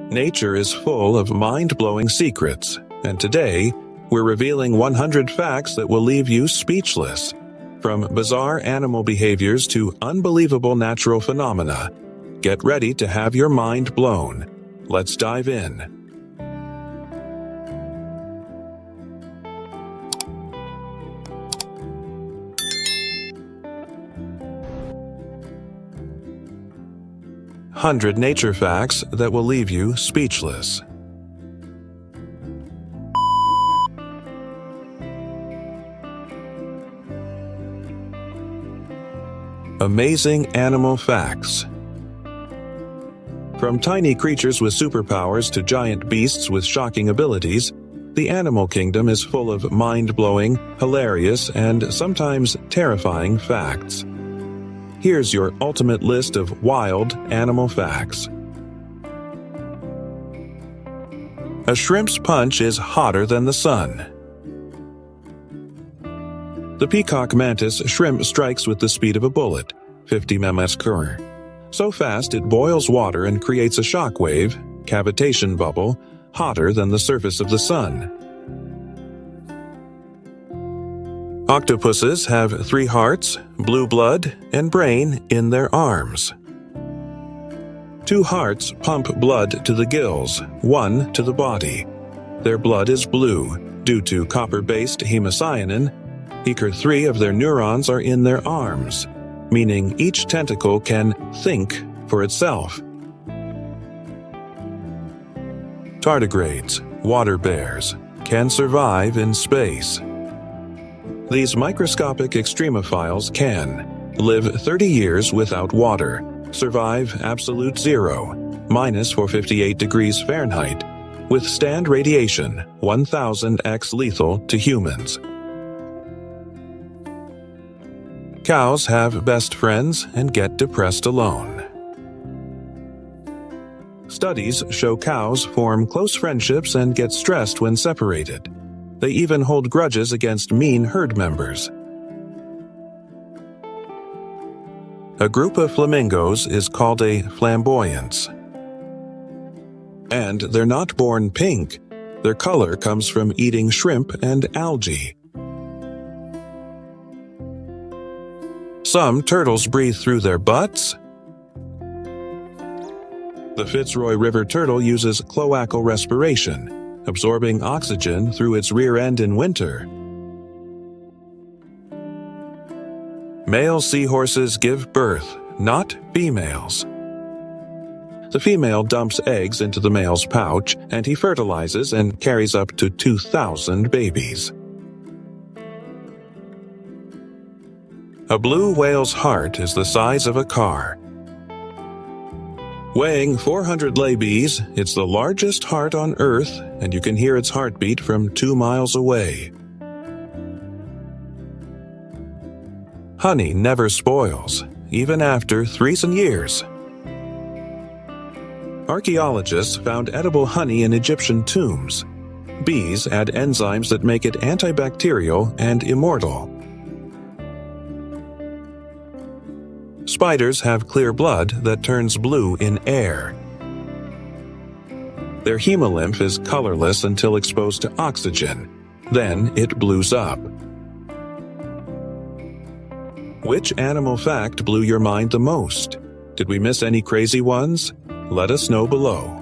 Nature is full of mind-blowing secrets, and today, we're revealing 100 facts that will leave you speechless. From bizarre animal behaviors to unbelievable natural phenomena, get ready to have your mind blown. Let's dive in. "100 nature facts that will leave you speechless." Amazing animal facts. From tiny creatures with superpowers to giant beasts with shocking abilities, the animal kingdom is full of mind-blowing, hilarious, and sometimes terrifying facts. Here's your ultimate list of wild animal facts. A shrimp's punch is hotter than the sun. The peacock mantis shrimp strikes with the speed of a bullet, 50 ms/h. So fast it boils water and creates a shock wave, cavitation bubble, hotter than the surface of the sun. Octopuses have 3 hearts, blue blood, and brain in their arms. 2 hearts pump blood to the gills, 1 to the body. Their blood is blue due to copper-based hemocyanin. Equal 3 of their neurons are in their arms, meaning each tentacle can think for itself. Tardigrades, water bears, can survive in space. These microscopic extremophiles can live 30 years without water, survive absolute zero, -458 degrees Fahrenheit, withstand radiation 1000x lethal to humans. Cows have best friends and get depressed alone. Studies show cows form close friendships and get stressed when separated. They even hold grudges against mean herd members. A group of flamingos is called a flamboyance. And they're not born pink. Their color comes from eating shrimp and algae. Some turtles breathe through their butts. The Fitzroy River turtle uses cloacal respiration, absorbing oxygen through its rear end in winter. Male seahorses give birth, not females. The female dumps eggs into the male's pouch, and he fertilizes and carries up to 2,000 babies. A blue whale's heart is the size of a car. Weighing 400 lbs, it's the largest heart on Earth, and you can hear its heartbeat from 2 miles away. Honey never spoils, even after 3,000 years. Archaeologists found edible honey in Egyptian tombs. Bees add enzymes that make it antibacterial and immortal. Spiders have clear blood that turns blue in air. Their hemolymph is colorless until exposed to oxygen. Then it blues up. Which animal fact blew your mind the most? Did we miss any crazy ones? Let us know below.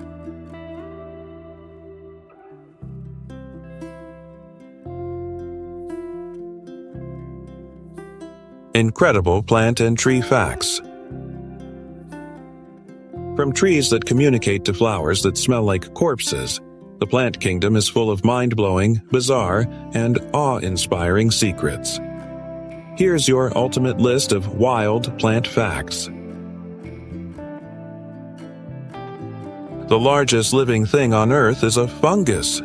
Incredible plant and tree facts. From trees that communicate to flowers that smell like corpses, the plant kingdom is full of mind-blowing, bizarre, and awe-inspiring secrets. Here's your ultimate list of wild plant facts. The largest living thing on Earth is a fungus.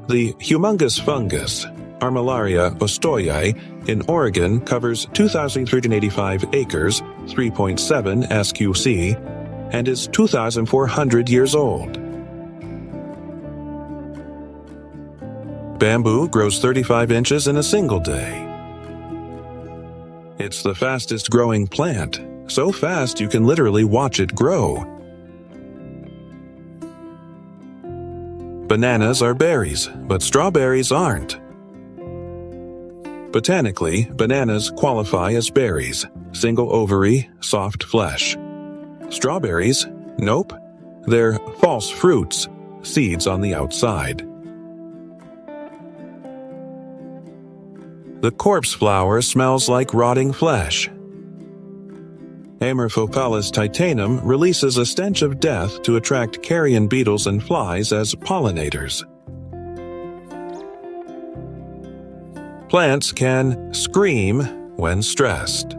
The humongous fungus, Armillaria ostoyi, in Oregon covers 2,385 acres 3.7 SQC, and is 2,400 years old. Bamboo grows 35 inches in a single day. It's the fastest growing plant, so fast you can literally watch it grow. Bananas are berries, but strawberries aren't. Botanically, bananas qualify as berries, single ovary, soft flesh. Strawberries? Nope. They're false fruits, seeds on the outside. The corpse flower smells like rotting flesh. Amorphophallus titanum releases a stench of death to attract carrion beetles and flies as pollinators. Plants can scream when stressed.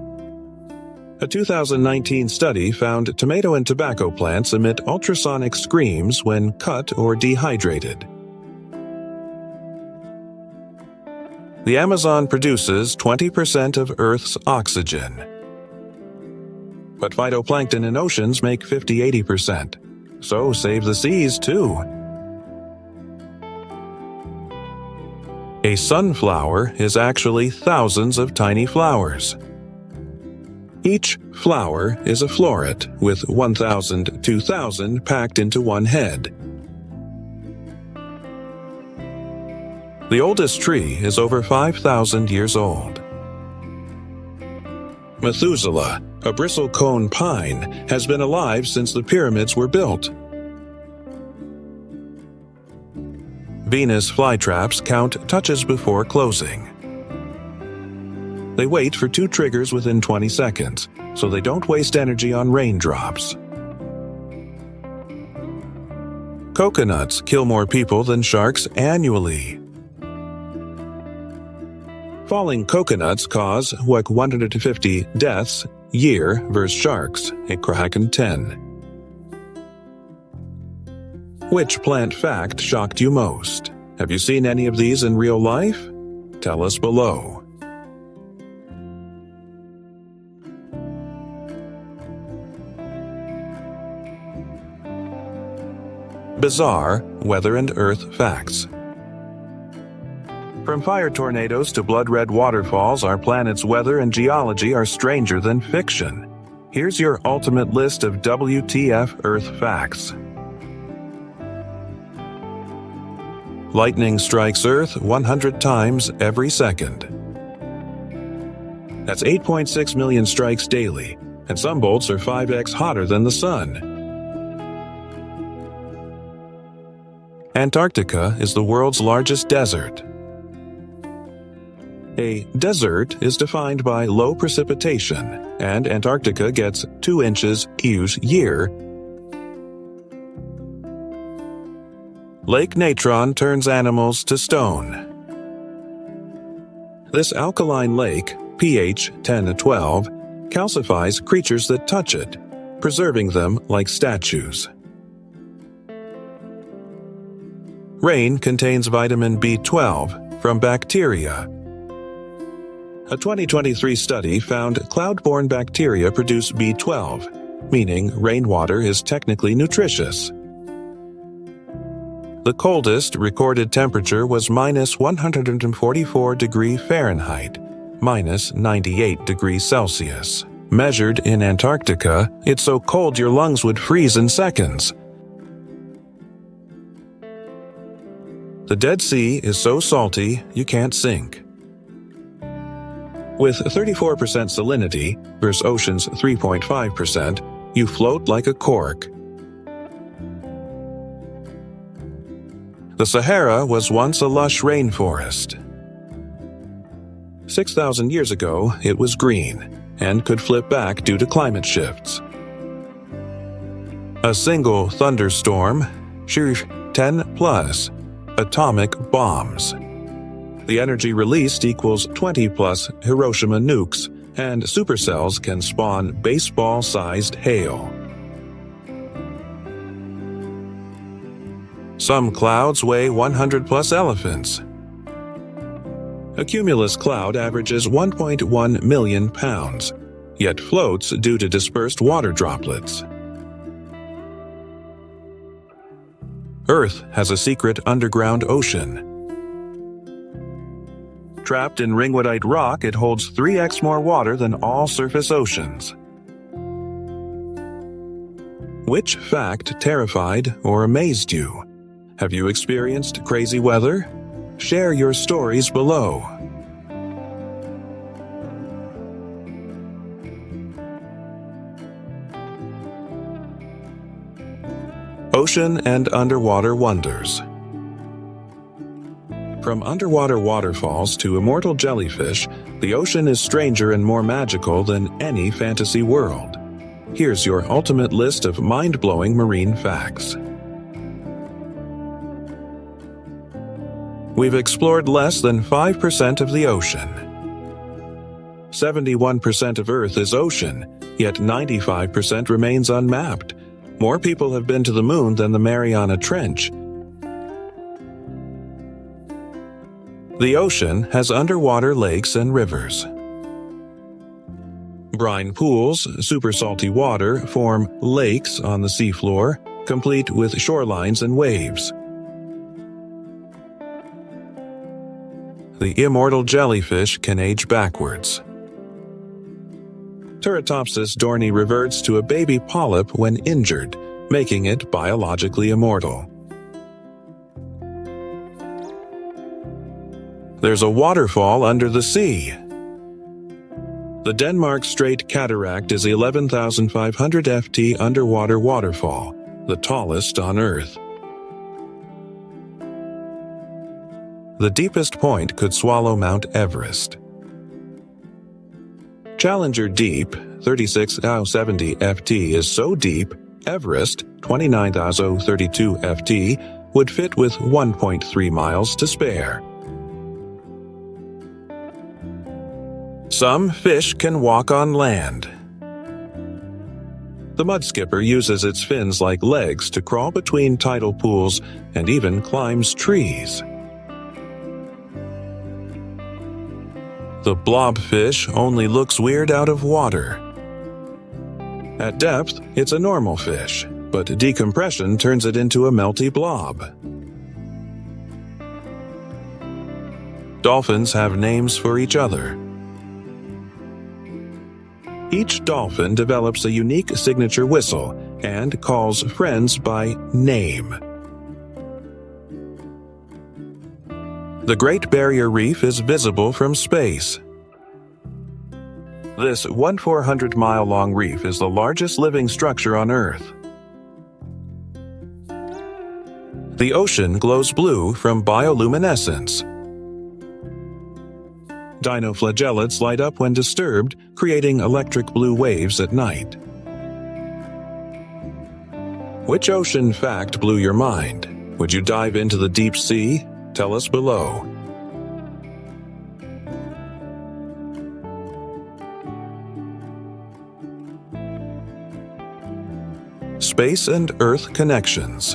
A 2019 study found tomato and tobacco plants emit ultrasonic screams when cut or dehydrated. The Amazon produces 20% of Earth's oxygen. But phytoplankton in oceans make 50–80%. So save the seas too. A sunflower is actually thousands of tiny flowers. Each flower is a floret with 1,000 to 2,000 packed into one head. The oldest tree is over 5,000 years old. Methuselah, a bristlecone pine, has been alive since the pyramids were built. Venus flytraps count touches before closing. They wait for 2 triggers within 20 seconds, so they don't waste energy on raindrops. Coconuts kill more people than sharks annually. Falling coconuts cause 150 deaths year versus sharks, a Kraken 10. Which plant fact shocked you most? Have you seen any of these in real life? Tell us below. Bizarre weather and earth facts. From fire tornadoes to blood-red waterfalls, our planet's weather and geology are stranger than fiction. Here's your ultimate list of WTF Earth facts. Lightning strikes Earth 100 times every second. That's 8.6 million strikes daily, and some bolts are 5x hotter than the sun. Antarctica is the world's largest desert. A desert is defined by low precipitation, and Antarctica gets 2 inches each year. Lake Natron turns animals to stone. This alkaline lake, pH 10 to 12, calcifies creatures that touch it, preserving them like statues. Rain contains vitamin B12 from bacteria. A 2023 study found cloud-borne bacteria produce B12, meaning rainwater is technically nutritious. The coldest recorded temperature was minus 144 degrees Fahrenheit, minus 98 degrees Celsius. Measured in Antarctica, it's so cold your lungs would freeze in seconds. The Dead Sea is so salty you can't sink. With 34% salinity versus ocean's 3.5%, you float like a cork. The Sahara was once a lush rainforest. 6,000 years ago, it was green and could flip back due to climate shifts. A single thunderstorm, 10 plus, atomic bombs. The energy released equals 20 plus Hiroshima nukes, and supercells can spawn baseball-sized hail. Some clouds weigh 100 plus elephants. A cumulus cloud averages 1.1 million pounds. yet floats due to dispersed water droplets. Earth has a secret underground ocean. Trapped in ringwoodite rock, it holds 3x more water than all surface oceans. Which fact terrified or amazed you? Have you experienced crazy weather? Share your stories below. Ocean and underwater wonders. From underwater waterfalls to immortal jellyfish, the ocean is stranger and more magical than any fantasy world. Here's your ultimate list of mind-blowing marine facts. We've explored less than 5% of the ocean. 71% of Earth is ocean, yet 95% remains unmapped. More people have been to the moon than the Mariana Trench. The ocean has underwater lakes and rivers. Brine pools, super salty water, form lakes on the seafloor, complete with shorelines and waves. The immortal jellyfish can age backwards. Turritopsis dohrnii reverts to a baby polyp when injured, making it biologically immortal. There's a waterfall under the sea. The Denmark Strait Cataract is 11,500 ft underwater waterfall, the tallest on Earth. The deepest point could swallow Mount Everest. Challenger Deep, 36,070 ft, is so deep, Everest, 29,032 ft, would fit with 1.3 miles to spare. Some fish can walk on land. The mudskipper uses its fins like legs to crawl between tidal pools and even climbs trees. The blobfish only looks weird out of water. At depth, it's a normal fish, but decompression turns it into a melty blob. Dolphins have names for each other. Each dolphin develops a unique signature whistle and calls friends by name. The Great Barrier Reef is visible from space. This 1,400-mile-long reef is the largest living structure on Earth. The ocean glows blue from bioluminescence. Dinoflagellates light up when disturbed, creating electric blue waves at night. Which ocean fact blew your mind? Would you dive into the deep sea? Tell us below. Space and Earth connections.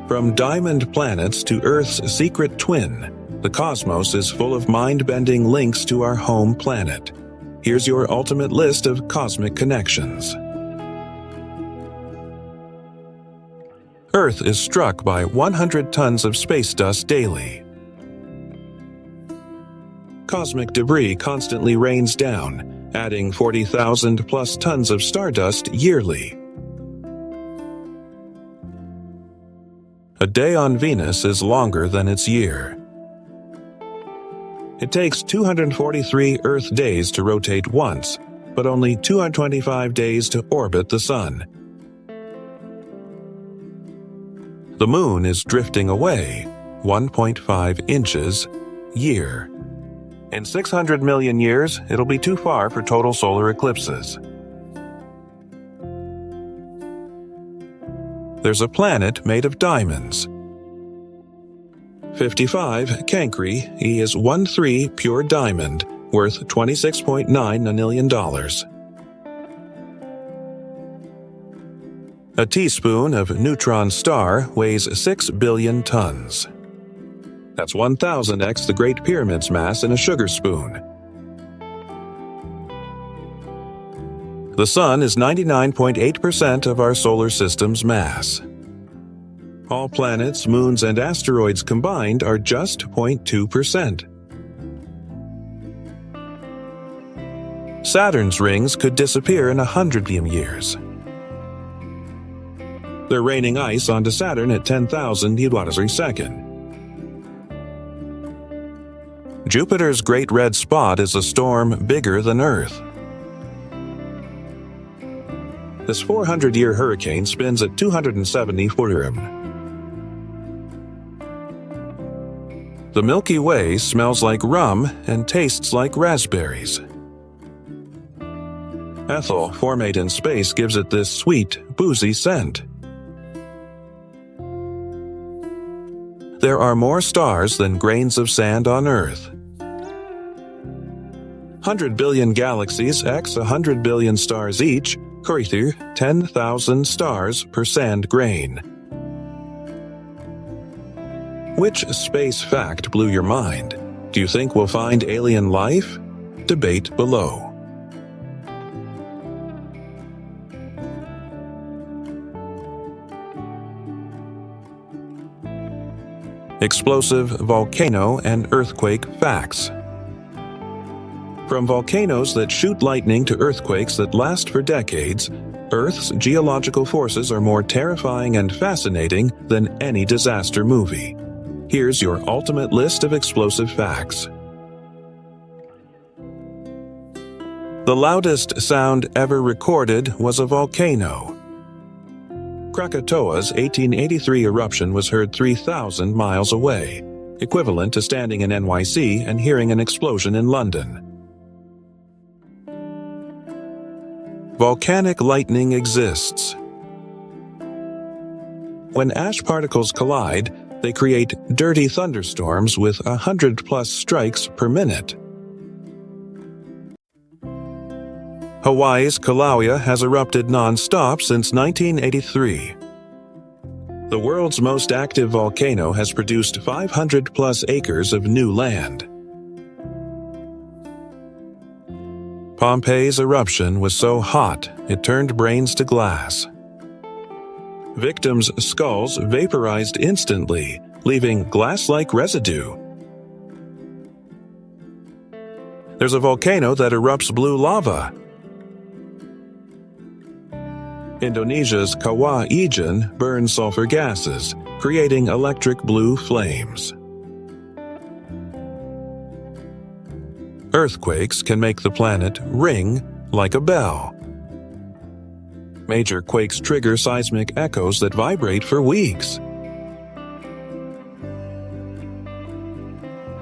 From diamond planets to Earth's secret twin, the cosmos is full of mind-bending links to our home planet. Here's your ultimate list of cosmic connections. Earth is struck by 100 tons of space dust daily. Cosmic debris constantly rains down, adding 40,000 plus tons of stardust yearly. A day on Venus is longer than its year. It takes 243 Earth days to rotate once, but only 225 days to orbit the Sun. The Moon is drifting away, 1.5 inches, year. In 600 million years, it'll be too far for total solar eclipses. There's a planet made of diamonds. 55 Cancri, he is 1,3 pure diamond, worth $26.9 million. A teaspoon of neutron star weighs 6 billion tons. That's 1,000x the Great Pyramid's mass in a sugar spoon. The Sun is 99.8% of our solar system's mass. All planets, moons, and asteroids combined are just 0.2%. Saturn's rings could disappear in 100 billion years. They're raining ice onto Saturn at 10,000 kilometers per second. Jupiter's Great Red Spot is a storm bigger than Earth. This 400-year hurricane spins at 270 km/h. The Milky Way smells like rum and tastes like raspberries. Ethyl, formate in space, gives it this sweet, boozy scent. There are more stars than grains of sand on Earth. 100 billion galaxies x 100 billion stars each create 10,000 stars per sand grain. Which space fact blew your mind? Do you think we'll find alien life? Debate below. Explosive volcano and earthquake facts. From volcanoes that shoot lightning to earthquakes that last for decades, Earth's geological forces are more terrifying and fascinating than any disaster movie. Here's your ultimate list of explosive facts. The loudest sound ever recorded was a volcano. Krakatoa's 1883 eruption was heard 3,000 miles away, equivalent to standing in NYC and hearing an explosion in London. Volcanic lightning exists. When ash particles collide, they create dirty thunderstorms with 100+ strikes per minute. Hawaii's Kilauea has erupted non-stop since 1983. The world's most active volcano has produced 500+ acres of new land. Pompeii's eruption was so hot, it turned brains to glass. Victims' skulls vaporized instantly, leaving glass-like residue. There's a volcano that erupts blue lava. Indonesia's Kawah Ijen burns sulfur gases, creating electric blue flames. Earthquakes can make the planet ring like a bell. Major quakes trigger seismic echoes that vibrate for weeks.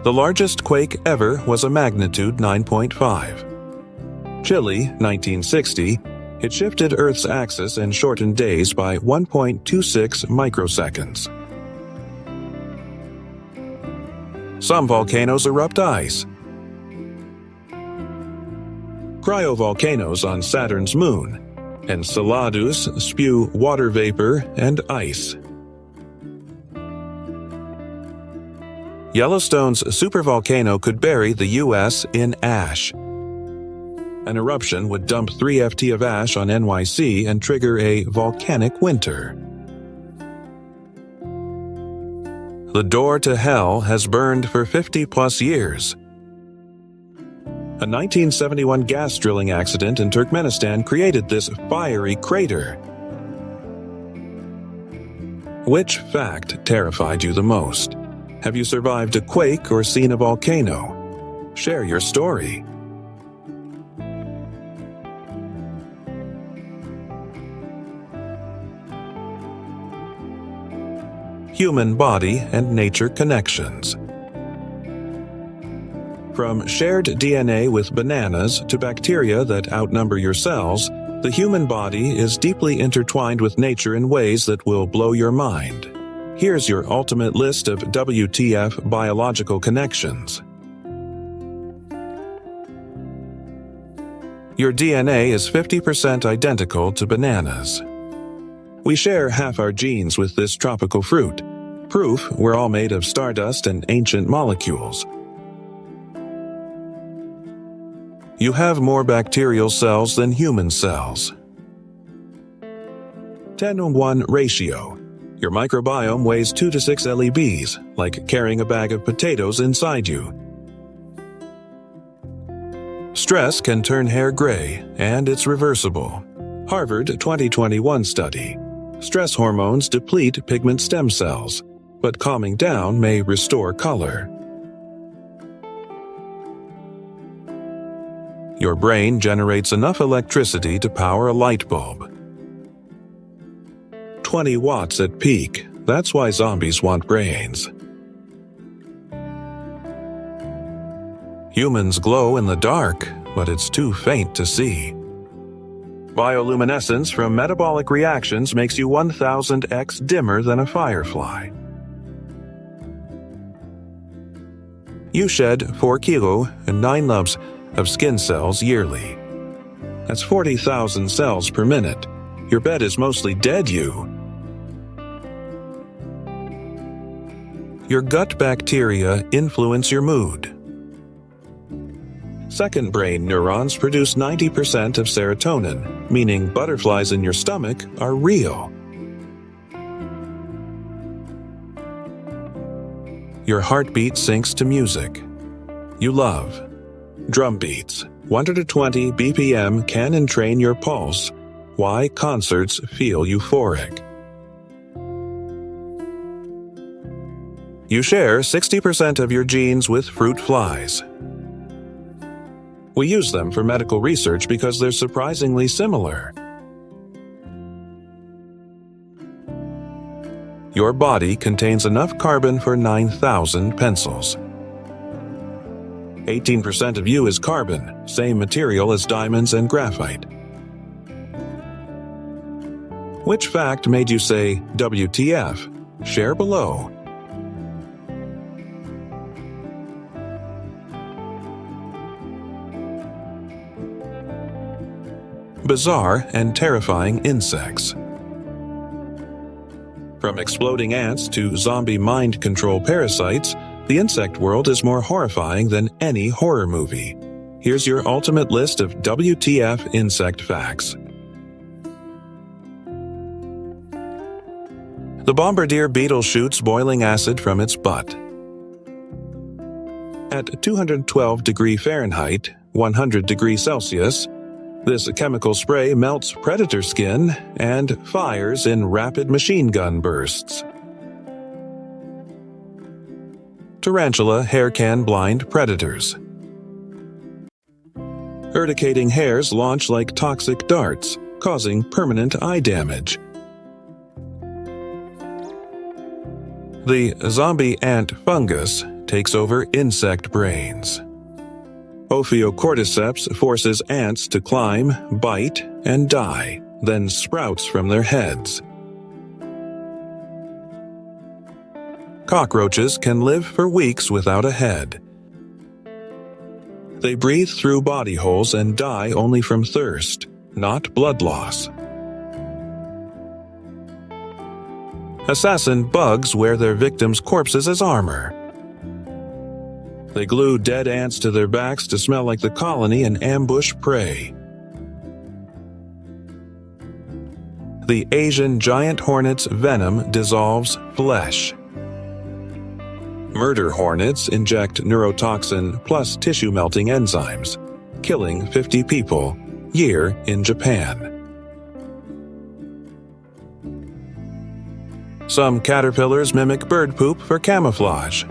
The largest quake ever was a magnitude 9.5. Chile, 1960, it shifted Earth's axis and shortened days by 1.26 microseconds. Some volcanoes erupt ice. Cryovolcanoes on Saturn's moon, Enceladus spew water vapor and ice. Yellowstone's supervolcano could bury the U.S. in ash. An eruption would dump 3 ft of ash on NYC and trigger a volcanic winter. The door to hell has burned for 50+ years. A 1971 gas drilling accident in Turkmenistan created this fiery crater. Which fact terrified you the most? Have you survived a quake or seen a volcano? Share your story. Human body and nature connections. From shared DNA with bananas to bacteria that outnumber your cells, the human body is deeply intertwined with nature in ways that will blow your mind. Here's your ultimate list of WTF biological connections. Your DNA is 50% identical to bananas. We share half our genes with this tropical fruit. Proof we're all made of stardust and ancient molecules. You have more bacterial cells than human cells. 10:1 ratio. Your microbiome weighs 2 to 6 LEBs, like carrying a bag of potatoes inside you. Stress can turn hair gray, and it's reversible. Harvard 2021 study. Stress hormones deplete pigment stem cells, but calming down may restore color. Your brain generates enough electricity to power a light bulb. 20 watts at peak. That's why zombies want brains. Humans glow in the dark, but it's too faint to see. Bioluminescence from metabolic reactions makes you 1000x dimmer than a firefly. You shed 4 kilo and 9 lumps of skin cells yearly. That's 40,000 cells per minute. Your bed is mostly dead, you. Your gut bacteria influence your mood. Second brain neurons produce 90% of serotonin, meaning butterflies in your stomach are real. Your heartbeat syncs to music you love. Drum beats, 120 BPM can entrain your pulse. Why concerts feel euphoric. You share 60% of your genes with fruit flies. We use them for medical research because they're surprisingly similar. Your body contains enough carbon for 9,000 pencils. 18% of you is carbon, same material as diamonds and graphite. Which fact made you say WTF? Share below. Bizarre and terrifying insects. From exploding ants to zombie mind control parasites, the insect world is more horrifying than any horror movie. Here's your ultimate list of WTF insect facts. The bombardier beetle shoots boiling acid from its butt. At 212 degrees Fahrenheit, 100 degrees Celsius, this chemical spray melts predator skin and fires in rapid machine gun bursts. Tarantula hair can blind predators. Urticating hairs launch like toxic darts, causing permanent eye damage. The zombie ant fungus takes over insect brains. Ophiocordyceps forces ants to climb, bite, and die, then sprouts from their heads. Cockroaches can live for weeks without a head. They breathe through body holes and die only from thirst, not blood loss. Assassin bugs wear their victims' corpses as armor. They glue dead ants to their backs to smell like the colony and ambush prey. The Asian giant hornet's venom dissolves flesh. Murder hornets inject neurotoxin plus tissue-melting enzymes, killing 50 people year in Japan. Some caterpillars mimic bird poop for camouflage.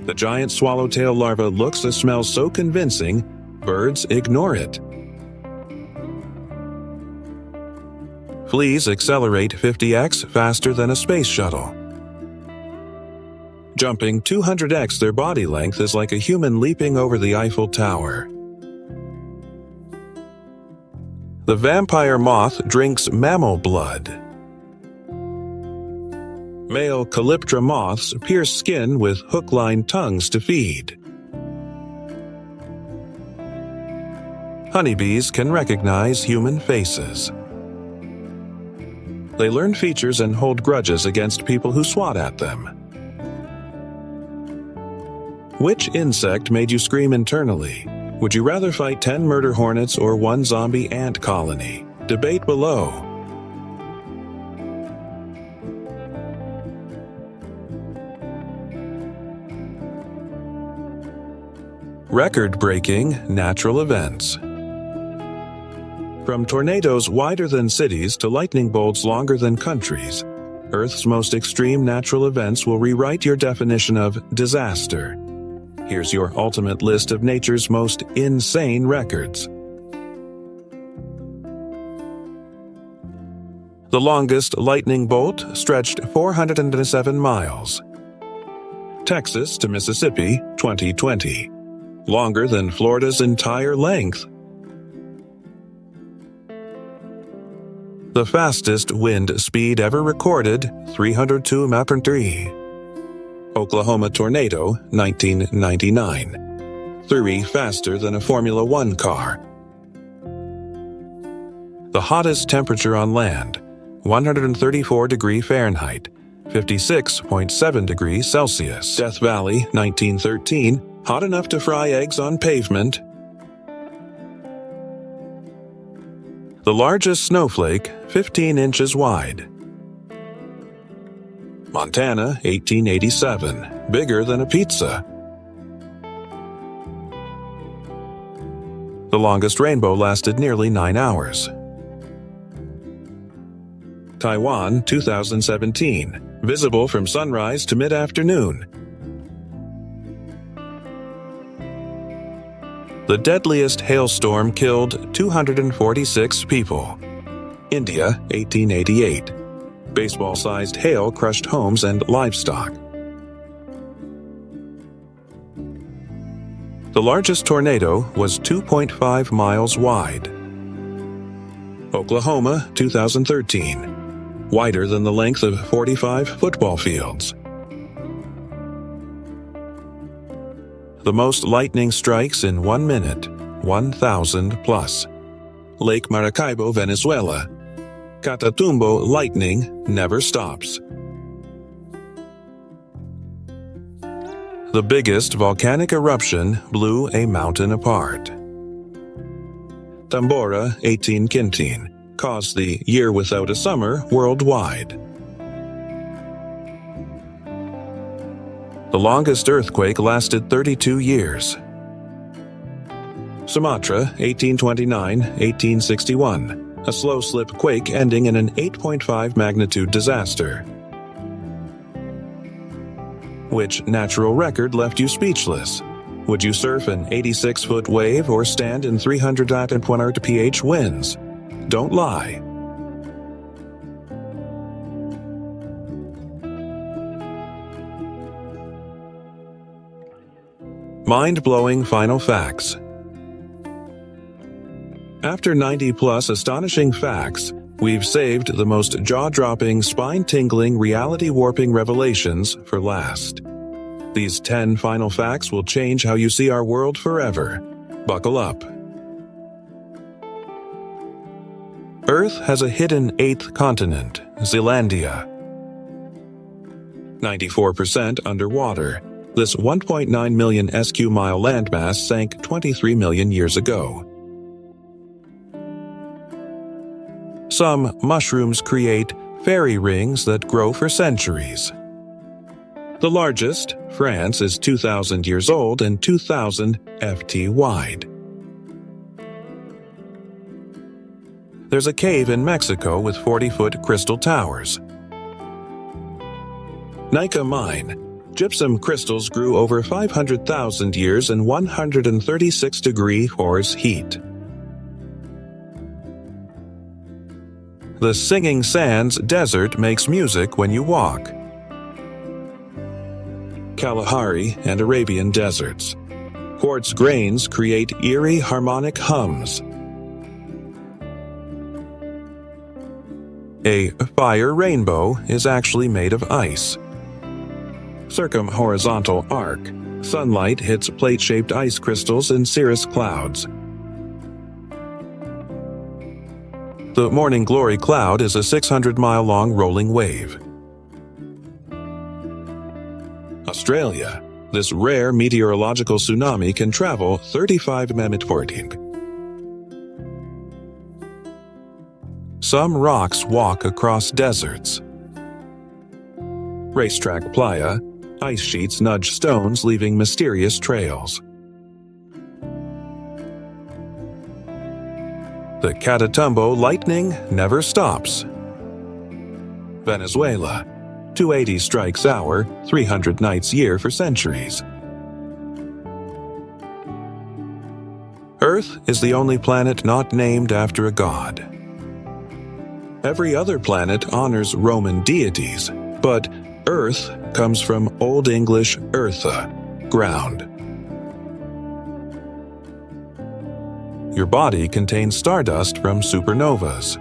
The giant swallowtail larva looks and smells so convincing, birds ignore it. Fleas accelerate 50x faster than a space shuttle. Jumping 200x their body length is like a human leaping over the Eiffel Tower. The vampire moth drinks mammal blood. Male Calyptra moths pierce skin with hook-lined tongues to feed. Honeybees can recognize human faces. They learn features and hold grudges against people who swat at them. Which insect made you scream internally? Would you rather fight 10 murder hornets or 1 zombie ant colony? Debate below. Record-breaking natural events. From tornadoes wider than cities to lightning bolts longer than countries, Earth's most extreme natural events will rewrite your definition of disaster. Here's your ultimate list of nature's most insane records. The longest lightning bolt stretched 407 miles. Texas to Mississippi, 2020. Longer than Florida's entire length. The fastest wind speed ever recorded, 302 mph. Oklahoma tornado, 1999. 3 faster than a Formula One car. The hottest temperature on land, 134 degrees Fahrenheit, 56.7 degrees Celsius. Death Valley, 1913. Hot enough to fry eggs on pavement. The largest snowflake, 15 inches wide. Montana, 1887. Bigger than a pizza. The longest rainbow lasted nearly 9 hours. Taiwan, 2017. Visible from sunrise to mid-afternoon. The deadliest hailstorm killed 246 people. India, 1888. Baseball-sized hail crushed homes and livestock. The largest tornado was 2.5 miles wide. Oklahoma, 2013. Wider than the length of 45 football fields. The most lightning strikes in 1 minute, 1,000 plus. Lake Maracaibo, Venezuela. Catatumbo lightning never stops. The biggest volcanic eruption blew a mountain apart. Tambora, 1815, caused the year without a summer worldwide. The longest earthquake lasted 32 years. Sumatra, 1829-1861. A slow-slip quake ending in an 8.5 magnitude disaster. Which natural record left you speechless? Would you surf an 86-foot wave or stand in 300 mph winds? Don't lie. Mind-blowing final facts. After 90-plus astonishing facts, we've saved the most jaw-dropping, spine-tingling, reality-warping revelations for last. These 10 final facts will change how you see our world forever. Buckle up. Earth has a hidden 8th continent, Zealandia. 94% underwater. This 1.9 million sq-mile landmass sank 23 million years ago. Some mushrooms create fairy rings that grow for centuries. The largest, France, is 2,000 years old and 2,000 ft wide. There's a cave in Mexico with 40-foot crystal towers. Nika Mine. Gypsum crystals grew over 500,000 years in 136 degree Fahrenheit heat. The Singing Sands Desert makes music when you walk. Kalahari and Arabian deserts. Quartz grains create eerie harmonic hums. A fire rainbow is actually made of ice. Circumhorizontal arc. Sunlight hits plate-shaped ice crystals in cirrus clouds. The Morning Glory Cloud is a 600-mile-long rolling wave. Australia. This rare meteorological tsunami can travel 35 km/s. Some rocks walk across deserts. Racetrack playa, ice sheets nudge stones, leaving mysterious trails. The Catatumbo lightning never stops. Venezuela, 280 strikes hour, 300 nights year for centuries. Earth is the only planet not named after a god. Every other planet honors Roman deities, but Earth comes from Old English eartha, ground. Your body contains stardust from supernovas.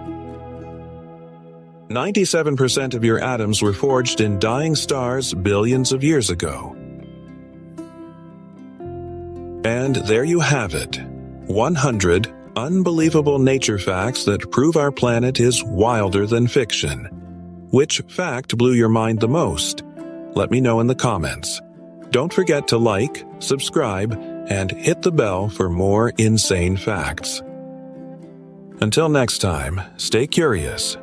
97% of your atoms were forged in dying stars billions of years ago. And there you have it, 100 unbelievable nature facts that prove our planet is wilder than fiction. Which fact blew your mind the most? Let me know in the comments. Don't forget to like, subscribe, and hit the bell for more insane facts. Until next time, stay curious